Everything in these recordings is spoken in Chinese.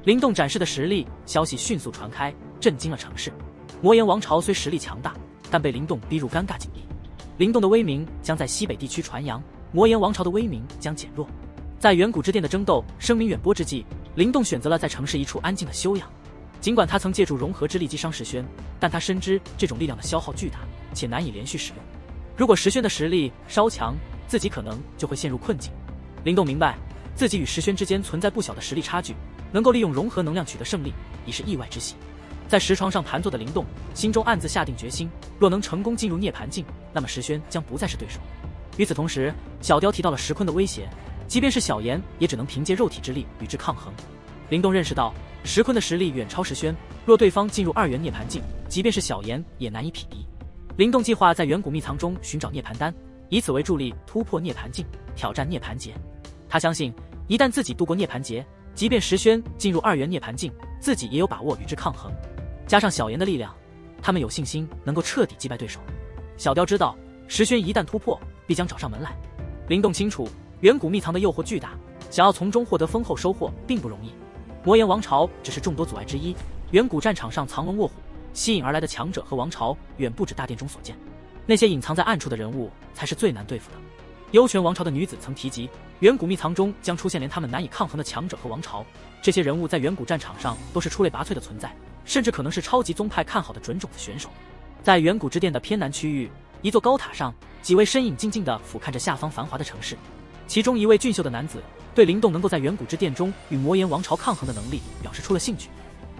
灵动展示的实力，消息迅速传开，震惊了城市。魔岩王朝虽实力强大，但被灵动逼入尴尬境地。灵动的威名将在西北地区传扬，魔岩王朝的威名将减弱。在远古之巅的争斗声名远播之际，灵动选择了在城市一处安静的休养。尽管他曾借助融合之力击伤石轩，但他深知这种力量的消耗巨大，且难以连续使用。如果石轩的实力稍强，自己可能就会陷入困境。灵动明白，自己与石轩之间存在不小的实力差距，能够利用融合能量取得胜利，已是意外之喜。在石床上盘坐的灵动，心中暗自下定决心，若能成功进入涅槃境，那么石轩将不再是对手。与此同时，小雕提到了石坤的威胁，即便是小妍，也只能凭借肉体之力与之抗衡。灵动认识到，石坤的实力远超石轩，若对方进入2元涅槃境，即便是小妍也难以匹敌。灵动计划在远古秘藏中寻找涅槃丹，以此为助力突破涅槃境，挑战涅槃劫。他相信，一旦自己度过涅槃劫，即便石轩进入2元涅槃境，自己也有把握与之抗衡。加上小妍的力量，他们有信心能够彻底击败对手。小雕知道，石轩一旦突破，必将找上门来。灵动清楚，远古秘藏的诱惑巨大，想要从中获得丰厚收获并不容易。魔岩王朝只是众多阻碍之一，远古战场上藏龙卧虎，吸引而来的强者和王朝远不止大殿中所见。那些隐藏在暗处的人物才是最难对付的。幽泉王朝的女子曾提及，远古秘藏中将出现连他们难以抗衡的强者和王朝，这些人物在远古战场上都是出类拔萃的存在，甚至可能是超级宗派看好的准种子选手。在远古之殿的偏南区域，一座高塔上，几位身影静静地俯瞰着下方繁华的城市。其中一位俊秀的男子对灵动能够在远古之殿中与魔岩王朝抗衡的能力表示出了兴趣，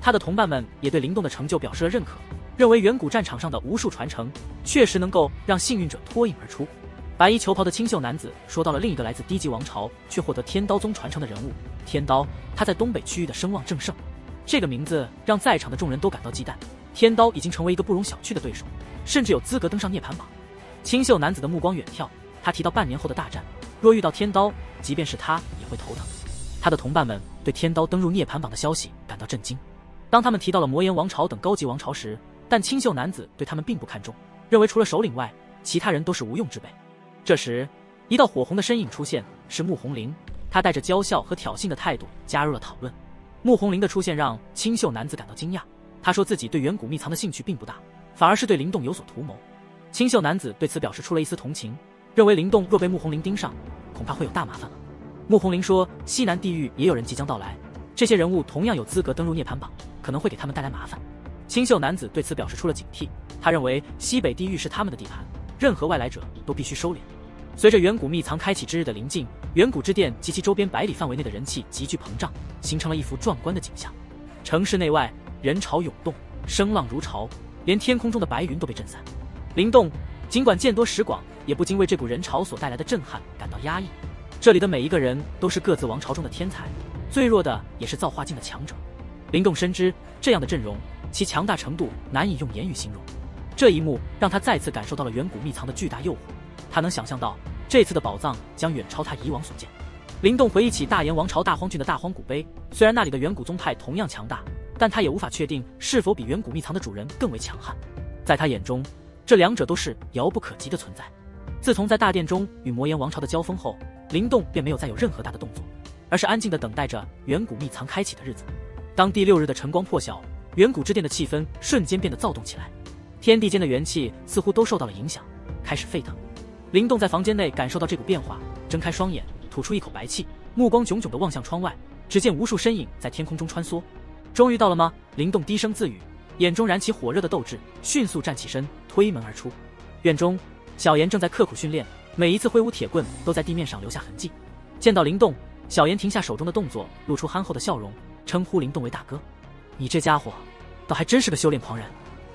他的同伴们也对灵动的成就表示了认可，认为远古战场上的无数传承确实能够让幸运者脱颖而出。白衣球袍的清秀男子说到了另一个来自低级王朝却获得天刀宗传承的人物天刀，他在东北区域的声望正盛。这个名字让在场的众人都感到忌惮，天刀已经成为一个不容小觑的对手，甚至有资格登上涅槃榜。清秀男子的目光远眺，他提到半年后的大战，若遇到天刀，即便是他也会头疼。他的同伴们对天刀登入涅槃榜的消息感到震惊。当他们提到了魔岩王朝等高级王朝时，但清秀男子对他们并不看重，认为除了首领外，其他人都是无用之辈。这时，一道火红的身影出现，是穆红玲。他带着娇笑和挑衅的态度加入了讨论。穆红玲的出现让清秀男子感到惊讶，他说自己对远古秘藏的兴趣并不大，反而是对灵动有所图谋。清秀男子对此表示出了一丝同情，认为灵动若被穆红玲盯上，恐怕会有大麻烦了。穆红玲说，西南地狱也有人即将到来，这些人物同样有资格登入涅槃榜，可能会给他们带来麻烦。清秀男子对此表示出了警惕，他认为西北地狱是他们的地盘，任何外来者都必须收敛。随着远古秘藏开启之日的临近，远古之殿及其周边100里范围内的人气急剧膨胀，形成了一幅壮观的景象。城市内外人潮涌动，声浪如潮，连天空中的白云都被震散。灵动尽管见多识广，也不禁为这股人潮所带来的震撼感到压抑。这里的每一个人都是各自王朝中的天才，最弱的也是造化境的强者。灵动深知这样的阵容，其强大程度难以用言语形容。这一幕让他再次感受到了远古秘藏的巨大诱惑，他能想象到这次的宝藏将远超他以往所见。灵动回忆起大炎王朝大荒郡的大荒古碑，虽然那里的远古宗派同样强大，但他也无法确定是否比远古秘藏的主人更为强悍。在他眼中，这两者都是遥不可及的存在。自从在大殿中与魔岩王朝的交锋后，灵动便没有再有任何大的动作，而是安静地等待着远古秘藏开启的日子。当第6日的晨光破晓，远古之殿的气氛瞬间变得躁动起来，天地间的元气似乎都受到了影响，开始沸腾。灵动在房间内感受到这股变化，睁开双眼，吐出一口白气，目光炯炯地望向窗外，只见无数身影在天空中穿梭。终于到了吗？灵动低声自语，眼中燃起火热的斗志，迅速站起身，推门而出。院中，小妍正在刻苦训练，每一次挥舞铁棍都在地面上留下痕迹。见到灵动，小妍停下手中的动作，露出憨厚的笑容，称呼灵动为大哥。你这家伙，倒还真是个修炼狂人。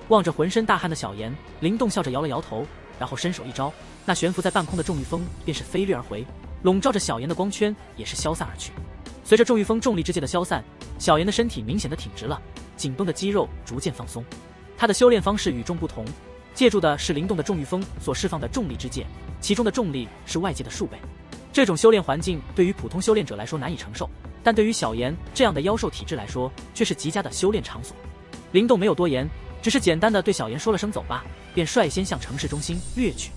望着浑身大汗的小妍，灵动笑着摇了摇头，然后伸手一招，那悬浮在半空的重御风便是飞掠而回，笼罩着小妍的光圈也是消散而去。随着重御风重力之界的消散，小妍的身体明显的挺直了，紧绷的肌肉逐渐放松。他的修炼方式与众不同，借助的是灵动的重御风所释放的重力之界，其中的重力是外界的数倍。这种修炼环境对于普通修炼者来说难以承受，但对于小妍这样的妖兽体质来说，却是极佳的修炼场所。灵动没有多言，只是简单的对小妍说了声走吧，便率先向城市中心掠去。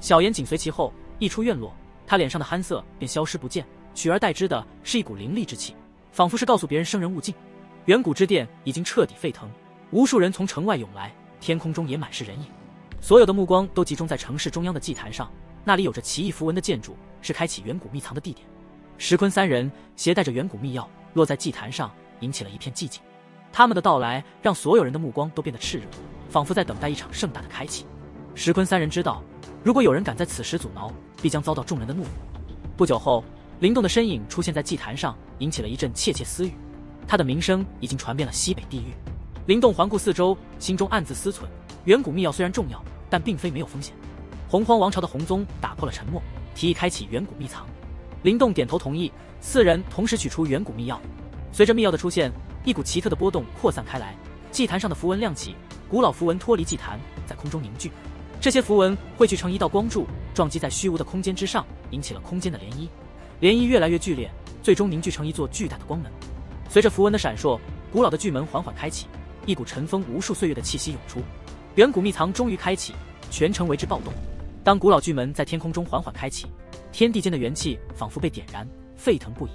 小妍紧随其后，一出院落，他脸上的憨色便消失不见，取而代之的是一股凌厉之气，仿佛是告诉别人生人勿近。远古之殿已经彻底沸腾，无数人从城外涌来，天空中也满是人影。所有的目光都集中在城市中央的祭坛上，那里有着奇异符文的建筑，是开启远古秘藏的地点。石坤三人携带着远古秘药落在祭坛上，引起了一片寂静。他们的到来让所有人的目光都变得炽热，仿佛在等待一场盛大的开启。石坤三人知道，如果有人敢在此时阻挠，必将遭到众人的怒目。不久后，灵动的身影出现在祭坛上，引起了一阵窃窃私语。他的名声已经传遍了西北地域。灵动环顾四周，心中暗自思忖：远古秘药虽然重要，但并非没有风险。洪荒王朝的洪宗打破了沉默，提议开启远古秘藏。灵动点头同意，四人同时取出远古秘药。随着秘药的出现，一股奇特的波动扩散开来，祭坛上的符文亮起，古老符文脱离祭坛，在空中凝聚。这些符文汇聚成一道光柱，撞击在虚无的空间之上，引起了空间的涟漪。涟漪越来越剧烈，最终凝聚成一座巨大的光门。随着符文的闪烁，古老的巨门缓缓开启，一股尘封无数岁月的气息涌出。远古秘藏终于开启，全城为之暴动。当古老巨门在天空中缓缓开启，天地间的元气仿佛被点燃，沸腾不已。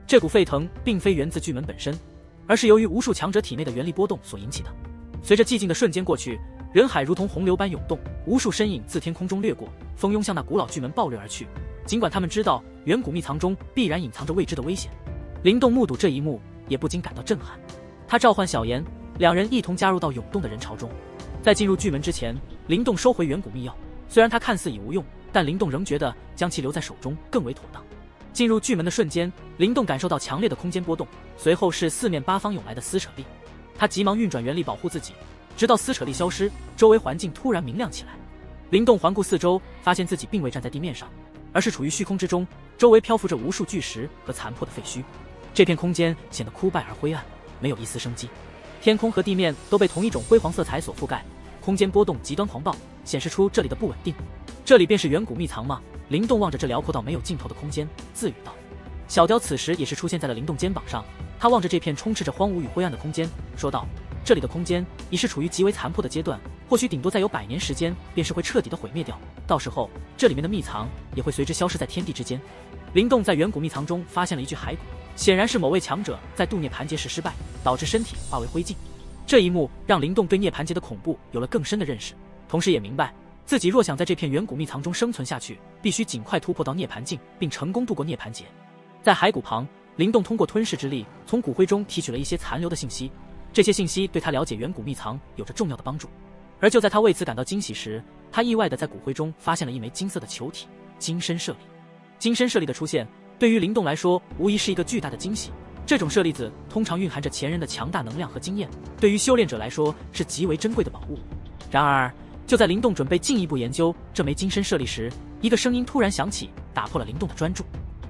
这股沸腾并非源自巨门本身，而是由于无数强者体内的元力波动所引起的。随着寂静的瞬间过去，人海如同洪流般涌动，无数身影自天空中掠过，蜂拥向那古老巨门暴掠而去。尽管他们知道远古秘藏中必然隐藏着未知的危险，灵动目睹这一幕也不禁感到震撼。他召唤小妍，两人一同加入到涌动的人潮中。在进入巨门之前，灵动收回远古秘药，虽然它看似已无用，但灵动仍觉得将其留在手中更为妥当。进入巨门的瞬间，灵动感受到强烈的空间波动，随后是四面八方涌来的撕扯力。他急忙运转元力保护自己，直到撕扯力消失，周围环境突然明亮起来。灵动环顾四周，发现自己并未站在地面上，而是处于虚空之中，周围漂浮着无数巨石和残破的废墟。这片空间显得枯败而灰暗，没有一丝生机。天空和地面都被同一种辉煌色彩所覆盖，空间波动极端狂暴，显示出这里的不稳定。这里便是远古秘藏吗？灵动望着这辽阔到没有尽头的空间，自语道。小雕此时也是出现在了灵动肩膀上，他望着这片充斥着荒芜与灰暗的空间，说道：这里的空间已是处于极为残破的阶段，或许顶多再有100年时间，便是会彻底的毁灭掉。到时候，这里面的秘藏也会随之消失在天地之间。灵动在远古秘藏中发现了一具骸骨，显然是某位强者在渡涅槃劫时失败，导致身体化为灰烬。这一幕让灵动对涅槃劫的恐怖有了更深的认识，同时也明白自己若想在这片远古秘藏中生存下去，必须尽快突破到涅槃境，并成功渡过涅槃劫。在骸骨旁，灵动通过吞噬之力从骨灰中提取了一些残留的信息，这些信息对他了解远古秘藏有着重要的帮助。而就在他为此感到惊喜时，他意外地在骨灰中发现了一枚金色的球体——金身舍利。金身舍利的出现对于灵动来说无疑是一个巨大的惊喜。这种舍利子通常蕴含着前人的强大能量和经验，对于修炼者来说是极为珍贵的宝物。然而就在灵动准备进一步研究这枚金身舍利时，一个声音突然响起，打破了灵动的专注。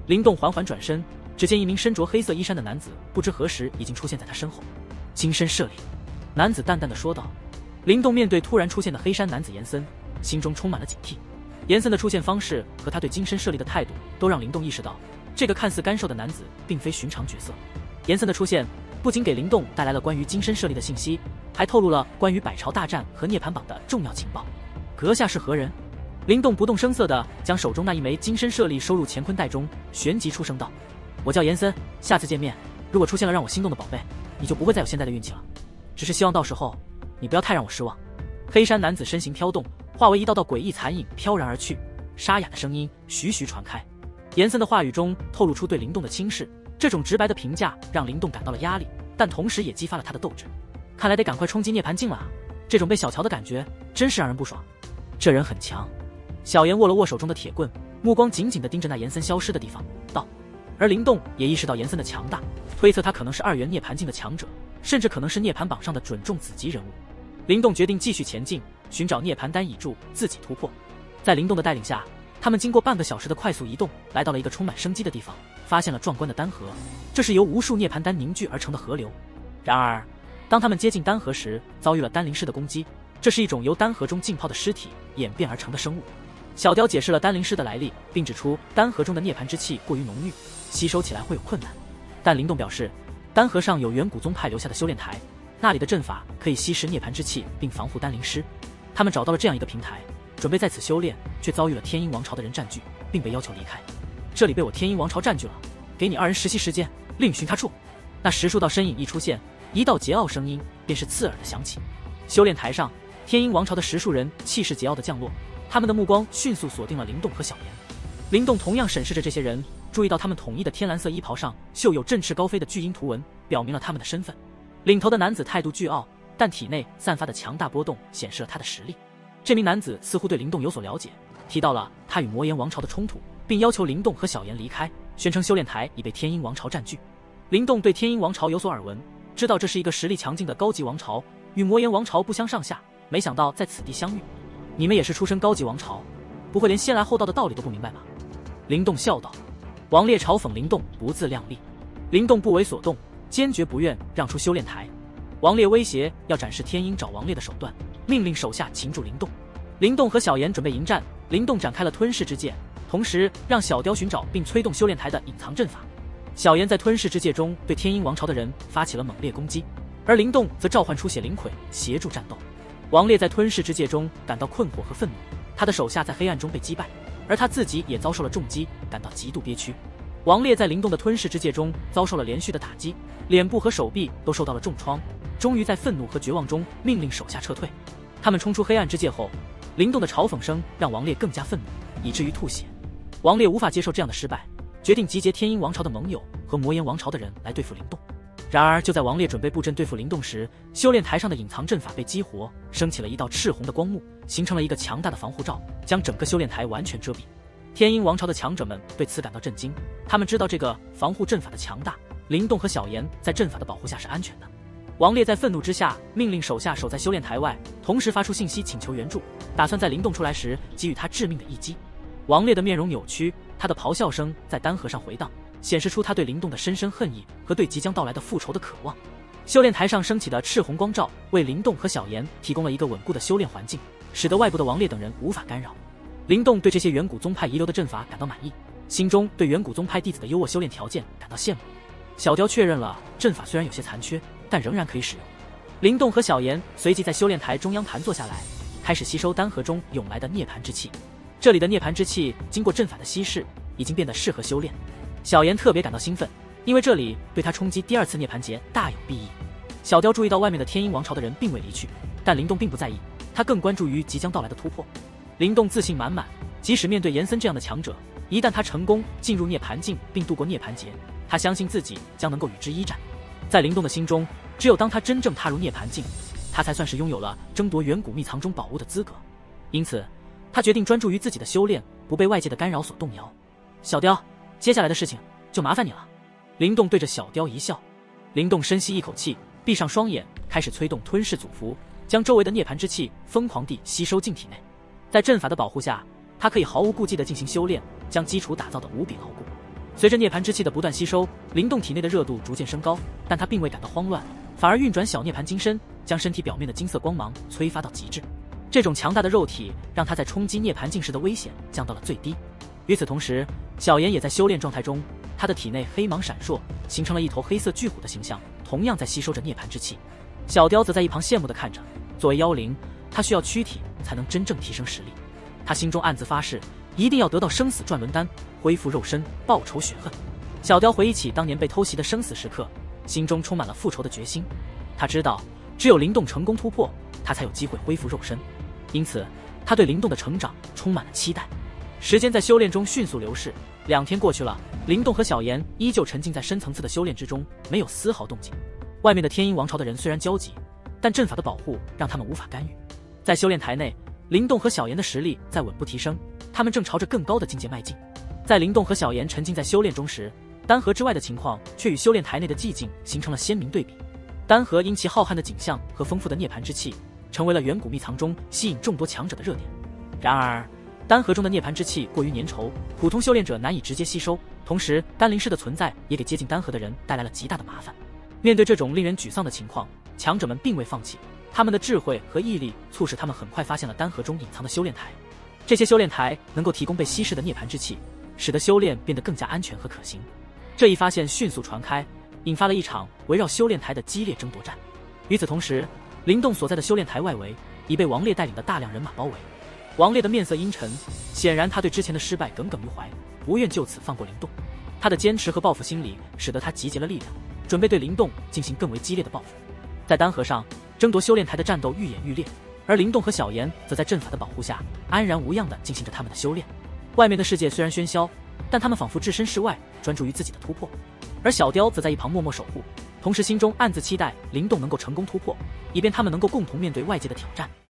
灵动缓缓转身，只见一名身着黑色衣衫的男子不知何时已经出现在他身后。金身舍利，男子淡淡的说道。灵动面对突然出现的黑衫男子严森，心中充满了警惕。严森的出现方式和他对金身舍利的态度都让灵动意识到，这个看似干瘦的男子并非寻常角色。严森的出现不仅给灵动带来了关于金身舍利的信息，还透露了关于百朝大战和涅槃榜的重要情报。阁下是何人？灵动不动声色地将手中那一枚金身舍利收入乾坤袋中，旋即出声道：我叫严森，下次见面如果出现了让我心动的宝贝，你就不会再有现在的运气了。只是希望到时候你不要太让我失望。黑衫男子身形飘动，化为一道道诡异残影飘然而去，沙哑的声音徐徐传开。严森的话语中透露出对灵动的轻视，这种直白的评价让灵动感到了压力，但同时也激发了他的斗志。看来得赶快冲击涅槃境了啊！这种被小瞧的感觉真是让人不爽。这人很强。小妍握了握手中的铁棍，目光紧紧地盯着那严森消失的地方，道。而灵动也意识到严森的强大，推测他可能是2元涅槃境的强者，甚至可能是涅槃榜上的准重子级人物。灵动决定继续前进，寻找涅槃丹以助自己突破。在灵动的带领下，他们经过半个小时的快速移动，来到了一个充满生机的地方，发现了壮观的丹河，这是由无数涅槃丹凝聚而成的河流。然而当他们接近丹河时，遭遇了丹灵师的攻击，这是一种由丹河中浸泡的尸体演变而成的生物。小雕解释了丹灵师的来历，并指出丹河中的涅槃之气过于浓郁，吸收起来会有困难。但灵动表示，丹河上有远古宗派留下的修炼台，那里的阵法可以吸食涅槃之气并防护丹灵师。他们找到了这样一个平台，准备在此修炼，却遭遇了天鹰王朝的人占据，并被要求离开。这里被我天鹰王朝占据了，给你2人实习时间，另寻他处。那10数道身影一出现，一道桀骜声音便是刺耳的响起。修炼台上，天鹰王朝的10数人气势桀骜的降落，他们的目光迅速锁定了灵动和小妍。灵动同样审视着这些人，注意到他们统一的天蓝色衣袍上绣有振翅高飞的巨鹰图文，表明了他们的身份。领头的男子态度倨傲，但体内散发的强大波动显示了他的实力。这名男子似乎对灵动有所了解，提到了他与魔岩王朝的冲突，并要求灵动和小妍离开，宣称修炼台已被天鹰王朝占据。灵动对天鹰王朝有所耳闻，知道这是一个实力强劲的高级王朝，与魔岩王朝不相上下，没想到在此地相遇。你们也是出身高级王朝，不会连先来后到的道理都不明白吗？灵动笑道。王烈嘲讽灵动不自量力，灵动不为所动，坚决不愿让出修炼台。王烈威胁要展示天鹰找王烈的手段，命令手下擒住灵动。灵动和小妍准备迎战，灵动展开了吞噬之戒，同时让小雕寻找并催动修炼台的隐藏阵法。小妍在吞噬之戒中对天鹰王朝的人发起了猛烈攻击，而灵动则召唤出血灵魁协助战斗。王烈在吞噬之戒中感到困惑和愤怒，他的手下在黑暗中被击败，而他自己也遭受了重击，感到极度憋屈。王烈在灵动的吞噬之戒中遭受了连续的打击，脸部和手臂都受到了重创，终于在愤怒和绝望中命令手下撤退。他们冲出黑暗之戒后，灵动的嘲讽声让王烈更加愤怒，以至于吐血。王烈无法接受这样的失败，决定集结天鹰王朝的盟友和魔岩王朝的人来对付灵动。然而就在王烈准备布阵对付灵动时，修炼台上的隐藏阵法被激活，升起了一道赤红的光幕，形成了一个强大的防护罩，将整个修炼台完全遮蔽。天鹰王朝的强者们对此感到震惊，他们知道这个防护阵法的强大，灵动和小妍在阵法的保护下是安全的。王烈在愤怒之下命令手下守在修炼台外，同时发出信息请求援助，打算在灵动出来时给予他致命的一击。王烈的面容扭曲，他的咆哮声在丹河上回荡，显示出他对灵动的深深恨意和对即将到来的复仇的渴望。修炼台上升起的赤红光罩为灵动和小妍提供了一个稳固的修炼环境，使得外部的王烈等人无法干扰。灵动对这些远古宗派遗留的阵法感到满意，心中对远古宗派弟子的优渥修炼条件感到羡慕。小雕确认了阵法虽然有些残缺，但仍然可以使用。灵动和小妍随即在修炼台中央盘坐下来，开始吸收丹河中涌来的涅槃之气。这里的涅槃之气经过阵法的稀释，已经变得适合修炼。小妍特别感到兴奋，因为这里对他冲击第2次涅槃劫大有裨益。小雕注意到外面的天鹰王朝的人并未离去，但灵动并不在意，他更关注于即将到来的突破。灵动自信满满，即使面对严森这样的强者，一旦他成功进入涅槃境并度过涅槃劫，他相信自己将能够与之一战。在灵动的心中，只有当他真正踏入涅槃境，他才算是拥有了争夺远古秘藏中宝物的资格。因此他决定专注于自己的修炼，不被外界的干扰所动摇。小雕，接下来的事情就麻烦你了。灵动对着小雕一笑。灵动深吸一口气，闭上双眼，开始催动吞噬祖符，将周围的涅槃之气疯狂地吸收进体内。在阵法的保护下，他可以毫无顾忌地进行修炼，将基础打造得无比牢固。随着涅槃之气的不断吸收，灵动体内的热度逐渐升高，但他并未感到慌乱，反而运转小涅槃金身，将身体表面的金色光芒催发到极致。这种强大的肉体让他在冲击涅槃境时的危险降到了最低。与此同时，小妍也在修炼状态中，他的体内黑芒闪烁，形成了一头黑色巨虎的形象，同样在吸收着涅槃之气。小雕则在一旁羡慕地看着，作为妖灵，他需要躯体才能真正提升实力。他心中暗自发誓，一定要得到生死转轮丹，恢复肉身，报仇雪恨。小雕回忆起当年被偷袭的生死时刻，心中充满了复仇的决心。他知道，只有灵动成功突破，他才有机会恢复肉身。因此，他对灵动的成长充满了期待。时间在修炼中迅速流逝，2天过去了，灵动和小妍依旧沉浸在深层次的修炼之中，没有丝毫动静。外面的天鹰王朝的人虽然焦急，但阵法的保护让他们无法干预。在修炼台内，灵动和小妍的实力在稳步提升，他们正朝着更高的境界迈进。在灵动和小妍沉浸在修炼中时，丹河之外的情况却与修炼台内的寂静形成了鲜明对比。丹河因其浩瀚的景象和丰富的涅槃之气，成为了远古秘藏中吸引众多强者的热点。然而，丹河中的涅槃之气过于粘稠，普通修炼者难以直接吸收，同时丹灵师的存在也给接近丹河的人带来了极大的麻烦。面对这种令人沮丧的情况，强者们并未放弃，他们的智慧和毅力促使他们很快发现了丹河中隐藏的修炼台。这些修炼台能够提供被稀释的涅槃之气，使得修炼变得更加安全和可行。这一发现迅速传开，引发了一场围绕修炼台的激烈争夺战。与此同时，灵动所在的修炼台外围已被王烈带领的大量人马包围。王烈的面色阴沉，显然他对之前的失败耿耿于怀，不愿就此放过灵动。他的坚持和报复心理使得他集结了力量，准备对灵动进行更为激烈的报复。在丹河上，争夺修炼台的战斗愈演愈烈，而灵动和小妍则在阵法的保护下安然无恙地进行着他们的修炼。外面的世界虽然喧嚣，但他们仿佛置身事外，专注于自己的突破。而小雕则在一旁默默守护，同时心中暗自期待灵动能够成功突破，以便他们能够共同面对外界的挑战。